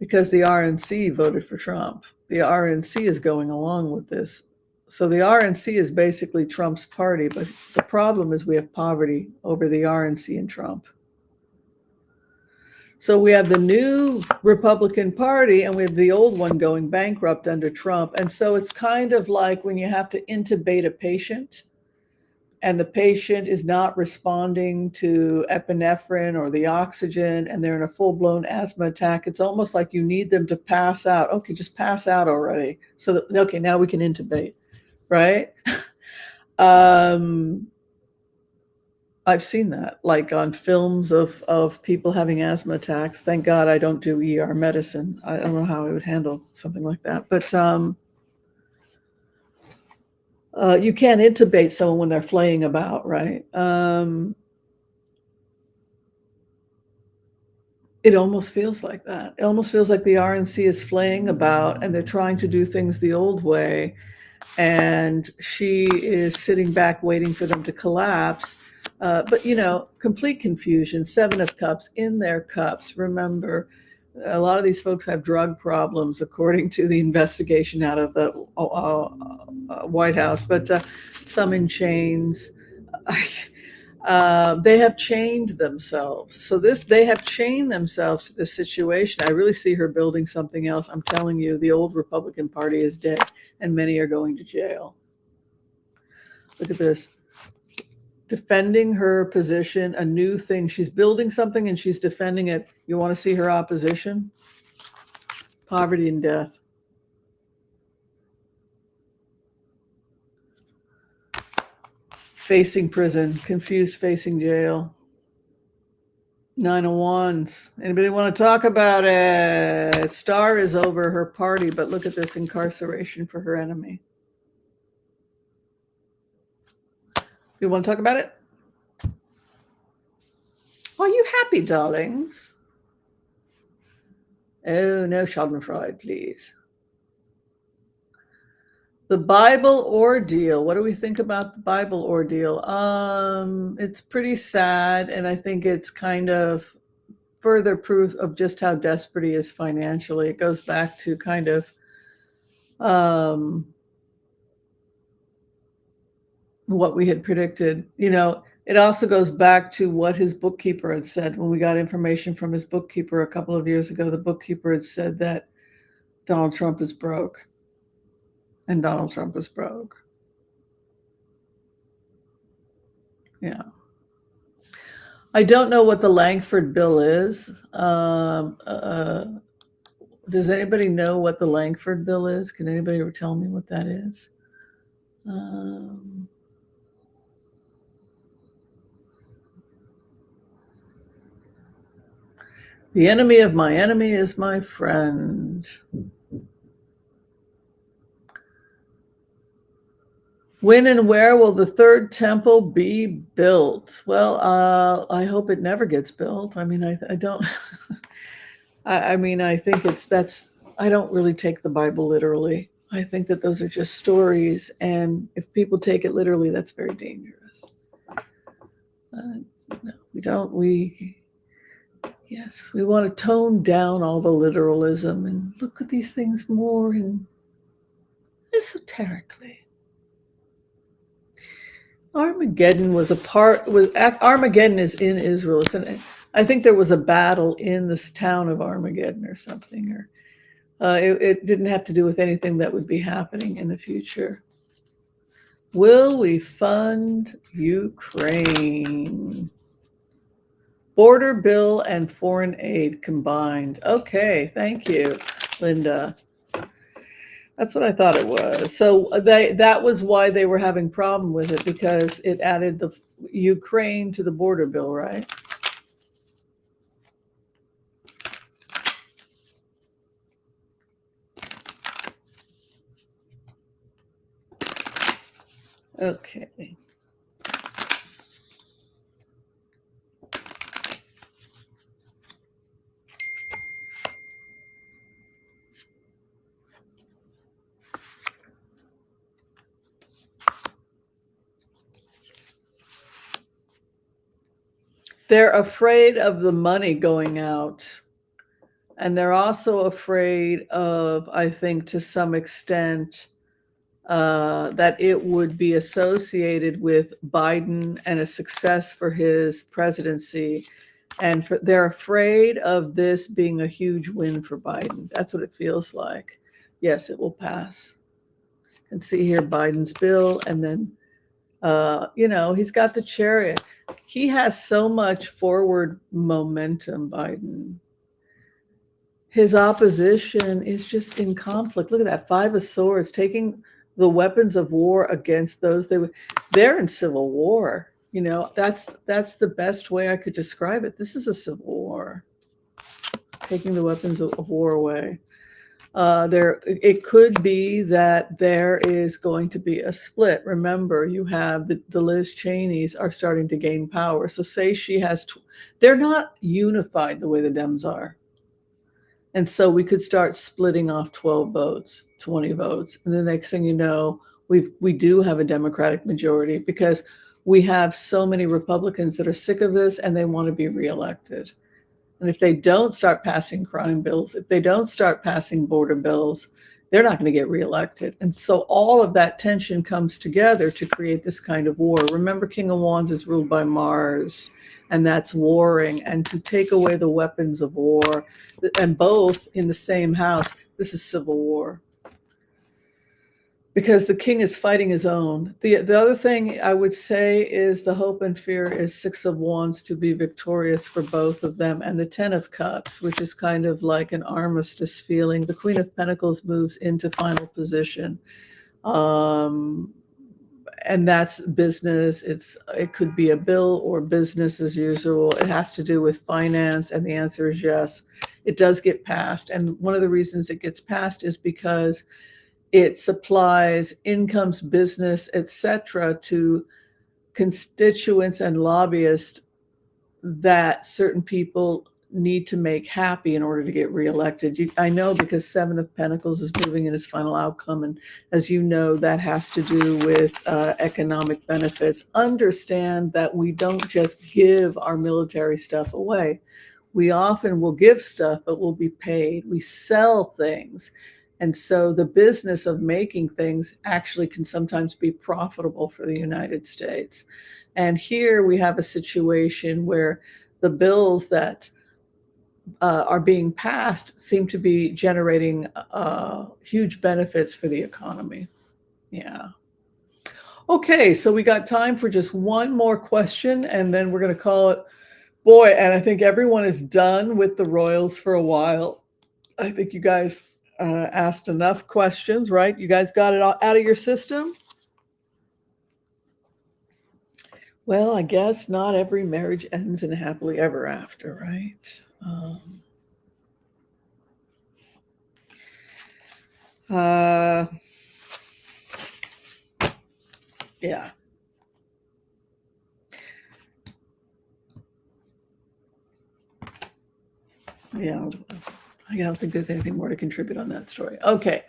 Because the RNC voted for Trump. The RNC is going along with this. So the RNC is basically Trump's party, but the problem is we have poverty over the RNC and Trump. So we have the new Republican Party and we have the old one going bankrupt under Trump. And so it's kind of like when you have to intubate a patient and the patient is not responding to epinephrine or the oxygen and they're in a full-blown asthma attack. It's almost like you need them to pass out. Okay, just pass out already. So that, okay, now we can intubate. Right? I've seen that, like on films of people having asthma attacks. Thank God I don't do ER medicine. I don't know how I would handle something like that. But you can't intubate someone when they're flaying about, right? It almost feels like that. It almost feels like the RNC is flaying about and they're trying to do things the old way. And she is sitting back waiting for them to collapse. But, complete confusion, 7 of Cups in their cups. Remember, a lot of these folks have drug problems, according to the investigation out of the White House, but some in chains. They have chained themselves. So they have chained themselves to this situation. I really see her building something else. I'm telling you, the old Republican Party is dead and many are going to jail. Look at this. Defending her position, a new thing. She's building something and she's defending it. You want to see her opposition? Poverty and death. Facing prison, confused facing jail. 9 of Wands. Anybody want to talk about it? Star is over her party, but look at this incarceration for her enemy. You want to talk about it? Are you happy, darlings? Oh, no schadenfreude, please. The Bible ordeal. What do we think about the Bible ordeal? It's pretty sad, and I think it's kind of further proof of just how desperate he is financially. It goes back to kind of what we had predicted. It also goes back to what his bookkeeper had said when we got information from his bookkeeper a couple of years ago. The bookkeeper had said that Donald Trump is broke, and Donald Trump is broke. Yeah. I don't know what the Langford Bill is. Does anybody know what the Langford Bill is? Can anybody ever tell me what that is? The enemy of my enemy is my friend. When and where will the third temple be built? Well, I hope it never gets built. I mean, I don't. I mean, I think I don't really take the Bible literally. I think that those are just stories, and if people take it literally, that's very dangerous. No, we don't. Yes, we want to tone down all the literalism and look at these things more esoterically. Armageddon Armageddon is in Israel. I think there was a battle in this town of Armageddon or something, or it didn't have to do with anything that would be happening in the future. Will we fund Ukraine? Border bill and foreign aid combined. Okay, thank you, Linda. That's what I thought it was. So that was why they were having problem with it, because it added the Ukraine to the border bill, right? Okay. They're afraid of the money going out. And they're also afraid of, I think, to some extent, that it would be associated with Biden and a success for his presidency. And they're afraid of this being a huge win for Biden. That's what it feels like. Yes, it will pass. And see here Biden's bill, and then, he's got the chariot. He has so much forward momentum, Biden. His opposition is just in conflict. Look at that, 5 of Swords, taking the weapons of war against those. They're in civil war. That's the best way I could describe it. This is a civil war, taking the weapons of war away. It could be that there is going to be a split. Remember, you have the Liz Cheneys are starting to gain power. So say she has, they're not unified the way the Dems are. And so we could start splitting off 12 votes, 20 votes. And the next thing you know, we do have a Democratic majority, because we have so many Republicans that are sick of this and they want to be reelected. And if they don't start passing crime bills, if they don't start passing border bills, they're not going to get reelected. And so all of that tension comes together to create this kind of war. Remember, King of Wands is ruled by Mars, and that's warring. And to take away the weapons of war, and both in the same house, this is civil war. Because the king is fighting his own. The other thing I would say is the hope and fear is 6 of Wands to be victorious for both of them, and the 10 of Cups, which is kind of like an armistice feeling. The Queen of Pentacles moves into final position. And that's business. It could be a bill or business as usual. It has to do with finance, and the answer is yes. It does get passed. And one of the reasons it gets passed is because it supplies incomes, business, etc., to constituents and lobbyists that certain people need to make happy in order to get reelected. I know, because 7 of Pentacles is moving in its final outcome. And as you know, that has to do with economic benefits. Understand that we don't just give our military stuff away. We often will give stuff, but we'll be paid. We sell things. And so the business of making things actually can sometimes be profitable for the United States. And here we have a situation where the bills that are being passed seem to be generating huge benefits for the economy. Yeah. Okay, so we got time for just one more question, and then we're going to call it. Boy, and I think everyone is done with the royals for a while. I think you guys asked enough questions, right? You guys got it all out of your system? Well, I guess not every marriage ends in happily ever after, right? Uh, yeah. Yeah, I don't think there's anything more to contribute on that story. Okay.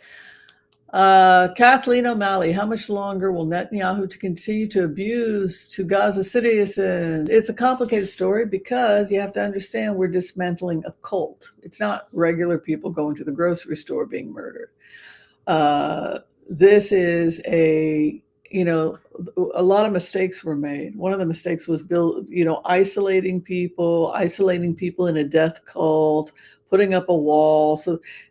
Kathleen O'Malley, how much longer will Netanyahu to continue to abuse to Gaza citizens? It's a complicated story because you have to understand we're dismantling a cult. It's not regular people going to the grocery store being murdered. This is a lot of mistakes were made. One of the mistakes was isolating people in a death cult, putting up a wall.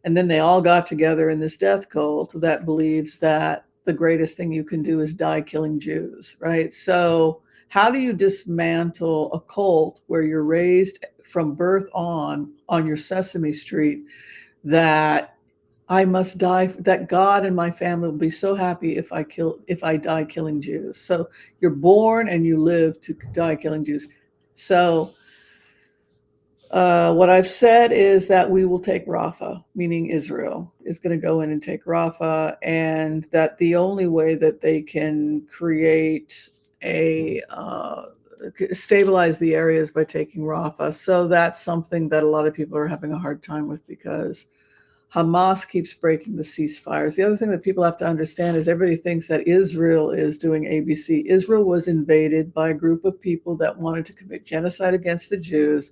And then they all got together in this death cult that believes that the greatest thing you can do is die killing Jews, right? So how do you dismantle a cult where you're raised from birth on your Sesame Street that I must die, that God and my family will be so happy if I die killing Jews. So you're born and you live to die killing Jews. So what I've said is that we will take Rafah, meaning Israel is going to go in and take Rafah, and that the only way that they can create stabilize the areas by taking Rafah. So that's something that a lot of people are having a hard time with because Hamas keeps breaking the ceasefires. The other thing that people have to understand is everybody thinks that Israel is doing ABC. Israel was invaded by a group of people that wanted to commit genocide against the Jews,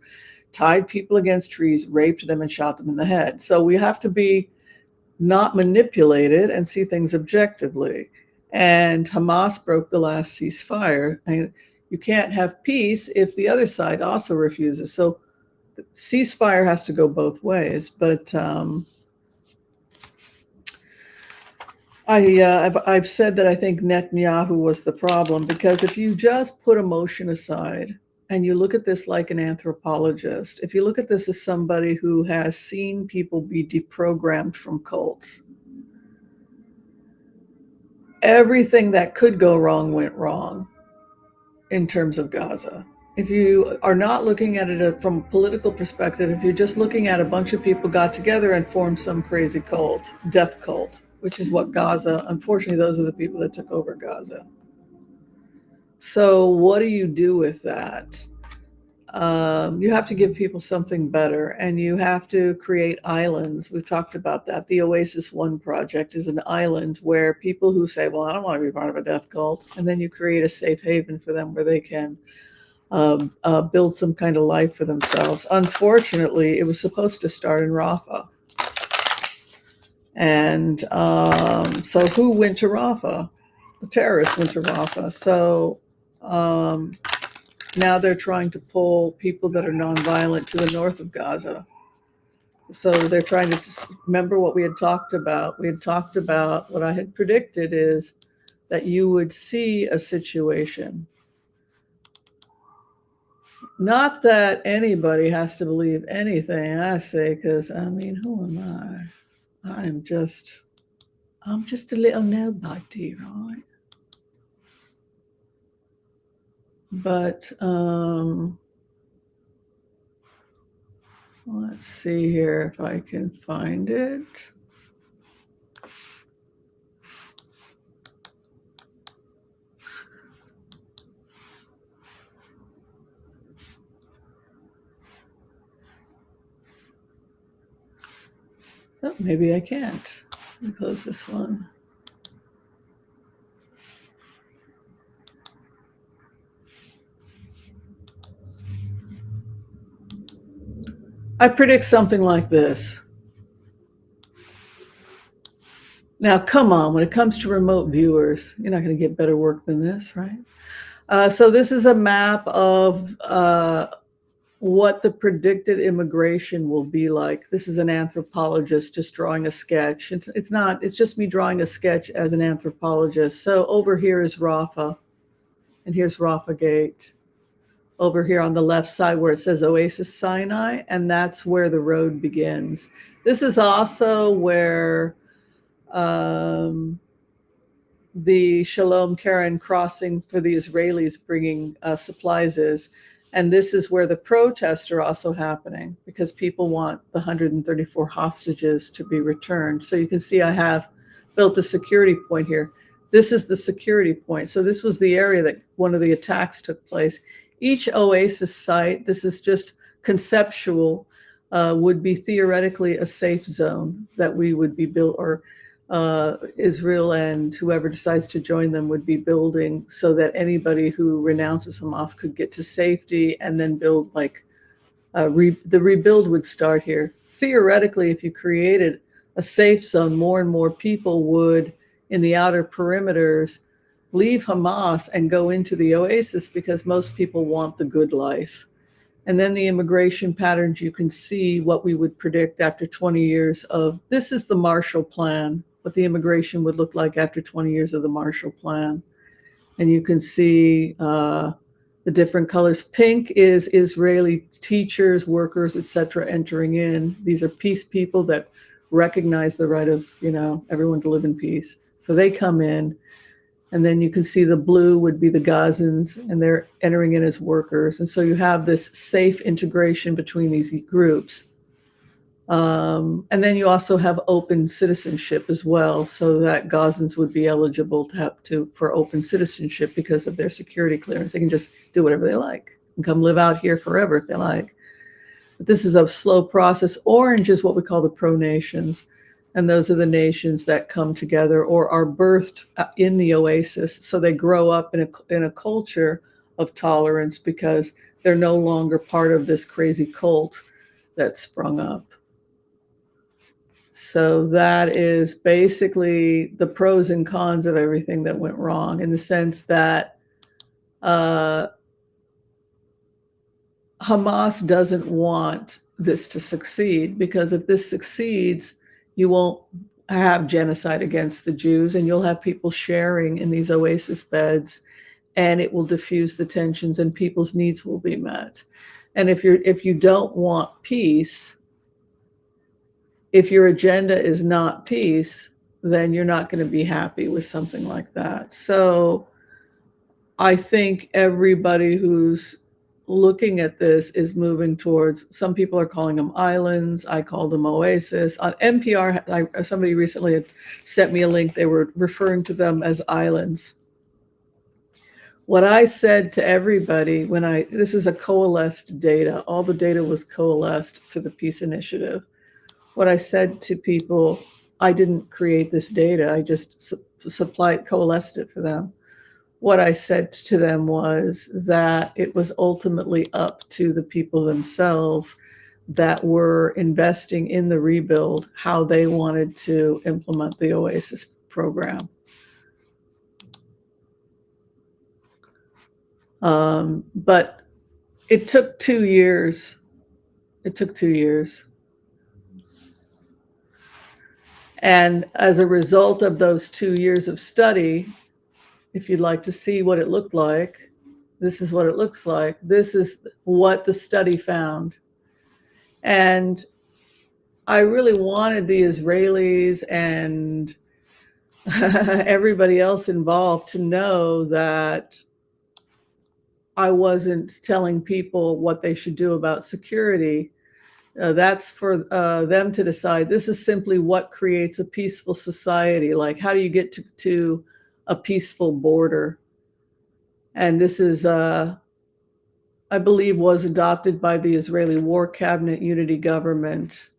tied people against trees, raped them, and shot them in the head. So we have to be not manipulated and see things objectively. And Hamas broke the last ceasefire. And you can't have peace if the other side also refuses. So the ceasefire has to go both ways. But I've said that I think Netanyahu was the problem because if you just put emotion aside and you look at this like an anthropologist, if you look at this as somebody who has seen people be deprogrammed from cults, everything that could go wrong went wrong in terms of Gaza. If you are not looking at it from a political perspective, if you're just looking at a bunch of people got together and formed some crazy cult, death cult, which is what Gaza, unfortunately, those are the people that took over Gaza. So what do you do with that? You have to give people something better, and you have to create islands. We've talked about that. The Oasis One project is an island where people who say, well, I don't want to be part of a death cult, and then you create a safe haven for them where they can build some kind of life for themselves. Unfortunately, it was supposed to start in Rafah. And so who went to Rafah? The terrorists went to Rafah. So now they're trying to pull people that are nonviolent to the north of Gaza. So they're trying to remember what we had talked about. We had talked about what I had predicted is that you would see a situation. Not that anybody has to believe anything I say, because I mean, who am I? I'm just a little nobody, right? But let's see here if I can find it. Oh, maybe I can't. Let me close this one. I predict something like this. Now, come on, when it comes to remote viewers, you're not going to get better work than this, right? So this is a map of what the predicted immigration will be like. This is an anthropologist just drawing a sketch. It's just me drawing a sketch as an anthropologist. So over here is Rafah, and here's Rafah Gate. Over here on the left side where it says Oasis Sinai, and that's where the road begins. This is also where the Shalom Karen crossing for the Israelis bringing supplies is. And this is where the protests are also happening because people want the 134 hostages to be returned. So you can see I have built a security point here. This is the security point. So this was the area that one of the attacks took place. Each Oasis site, this is just conceptual, would be theoretically a safe zone that we would be built, or Israel and whoever decides to join them would be building so that anybody who renounces Hamas could get to safety and then build like the rebuild would start here. Theoretically, if you created a safe zone, more and more people would, in the outer perimeters, leave Hamas and go into the oasis because most people want the good life. And then the immigration patterns, you can see what we would predict after 20 years of, this is the Marshall Plan, what the immigration would look like after 20 years of the Marshall Plan. And you can see the different colors. Pink is Israeli teachers, workers, etc., entering in. These are peace people that recognize the right of, everyone to live in peace. So they come in. And then you can see the blue would be the Gazans, and they're entering in as workers. And so you have this safe integration between these groups. And then you also have open citizenship as well, so that Gazans would be eligible for open citizenship because of their security clearance. They can just do whatever they like and come live out here forever if they like. But this is a slow process. Orange is what we call the pro-nations. And those are the nations that come together or are birthed in the oasis. So they grow up in a culture of tolerance because they're no longer part of this crazy cult that sprung up. So that is basically the pros and cons of everything that went wrong, in the sense that Hamas doesn't want this to succeed, because if this succeeds, you won't have genocide against the Jews, and you'll have people sharing in these oasis beds, and it will diffuse the tensions and people's needs will be met. And if you don't want peace, if your agenda is not peace, then you're not going to be happy with something like that. So I think everybody who's looking at this is moving towards, some people are calling them islands. I call them oasis. On NPR, somebody recently had sent me a link. They were referring to them as islands. What I said to everybody this is a coalesced data. All the data was coalesced for the Peace Initiative. What I said to people, I didn't create this data. I just coalesced it for them. What I said to them was that it was ultimately up to the people themselves that were investing in the rebuild, how they wanted to implement the Oasis program. But it took 2 years. It took 2 years. And as a result of those 2 years of study, if you'd like to see what it looked like, this is what it looks like. This is what the study found. And I really wanted the Israelis and everybody else involved to know that I wasn't telling people what they should do about security. That's for them to decide. This is simply what creates a peaceful society. Like, how do you get to a peaceful border? And this is, I believe, was adopted by the Israeli War Cabinet Unity Government.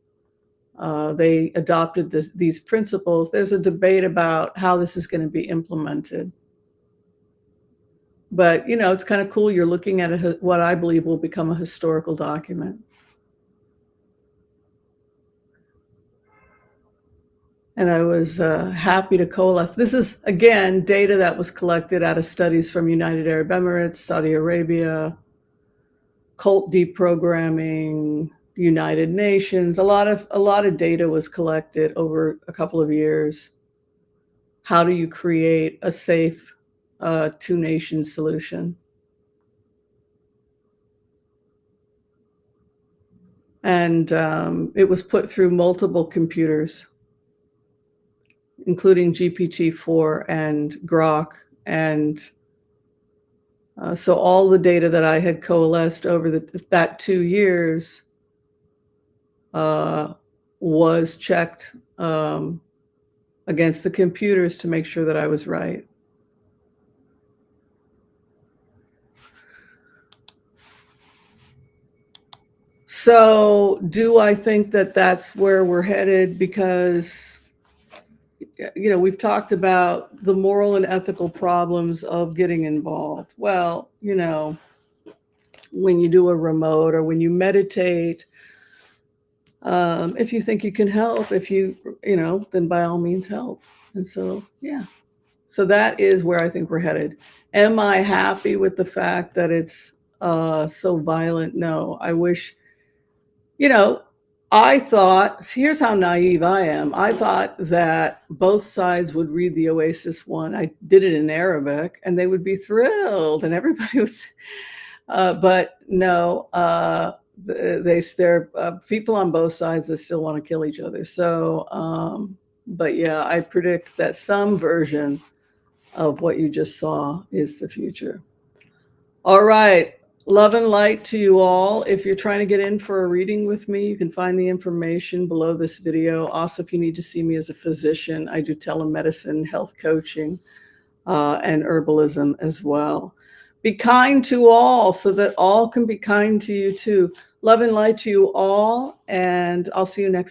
They adopted these principles. There's a debate about how this is going to be implemented. But, it's kind of cool. You're looking at what I believe will become a historical document. And I was happy to coalesce. This is, again, data that was collected out of studies from United Arab Emirates, Saudi Arabia, cult deprogramming, United Nations. A lot of data was collected over a couple of years. How do you create a safe two-nation solution? And it was put through multiple computers, including GPT-4 and Grok. And so all the data that I had coalesced over that 2 years was checked against the computers to make sure that I was right. So do I think that that's where we're headed? Because, we've talked about the moral and ethical problems of getting involved. Well, when you do a remote or when you meditate, if you think you can help, then by all means help. And so, yeah. So that is where I think we're headed. Am I happy with the fact that it's so violent? No. I wish, I thought, here's how naive I am. I thought that both sides would read the Oasis one. I did it in Arabic and they would be thrilled and everybody was, but no, there are people on both sides that still want to kill each other. So, but yeah, I predict that some version of what you just saw is the future. All right. Love and light to you all. If you're trying to get in for a reading with me, you can find the information below this video. Also, if you need to see me as a physician, I do telemedicine, health coaching, and herbalism as well. Be kind to all so that all can be kind to you too. Love and light to you all, and I'll see you next time.